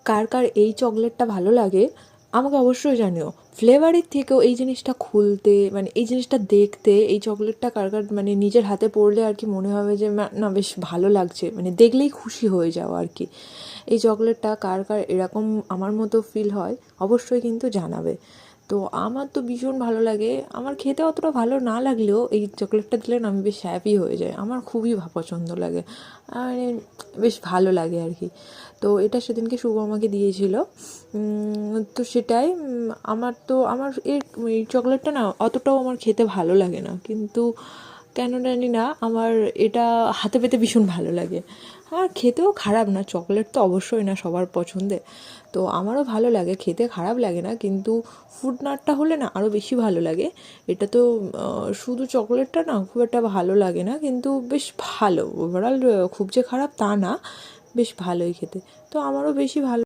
কার কার এই চকলেটটা ভালো লাগে আমাকে অবশ্যই জানিও। ফ্লেভারের থেকেও এই জিনিসটা খুলতে, মানে এই জিনিসটা দেখতে, এই চকলেটটা কার কার মানে নিজের হাতে পড়লে আর কি মনে হবে যে না বেশ ভালো লাগছে, মানে দেখলেই খুশি হয়ে যাও আর কি। এই চকলেটটা কার কার এরকম আমার মতো ফিল হয় অবশ্যই কিন্তু জানাবে। তো আমার তো ভীষণ ভালো লাগে, আমার খেতে অতটা ভালো না লাগলেও এই চকলেটটা দিলে না আমি বেশ হ্যাপি হয়ে যাই, আমার খুবই পছন্দ লাগে, মানে বেশ ভালো লাগে আর কি। তো এটা সেদিনকে শুভ আমাকে দিয়েছিল। তো সেটাই এই চকলেটটা না অতটাও আমার খেতে ভালো লাগে না, কিন্তু কেন জানি না আমার এটা হাতে পেতে ভীষণ ভালো লাগে। আর খেতেও খারাপ না, চকলেট তো অবশ্যই না সবার পছন্দের, তো আমারও ভালো লাগে খেতে, খারাপ লাগে না, কিন্তু ফ্রুট নাটটা হলে না আরও বেশি ভালো লাগে। এটা তো শুধু চকলেটটা না খুব একটা ভালো লাগে না, কিন্তু বেশ ভালো ওভারঅল, খুব যে খারাপ তা না, বেশ ভালোই খেতে, তো আমারও বেশি ভালো।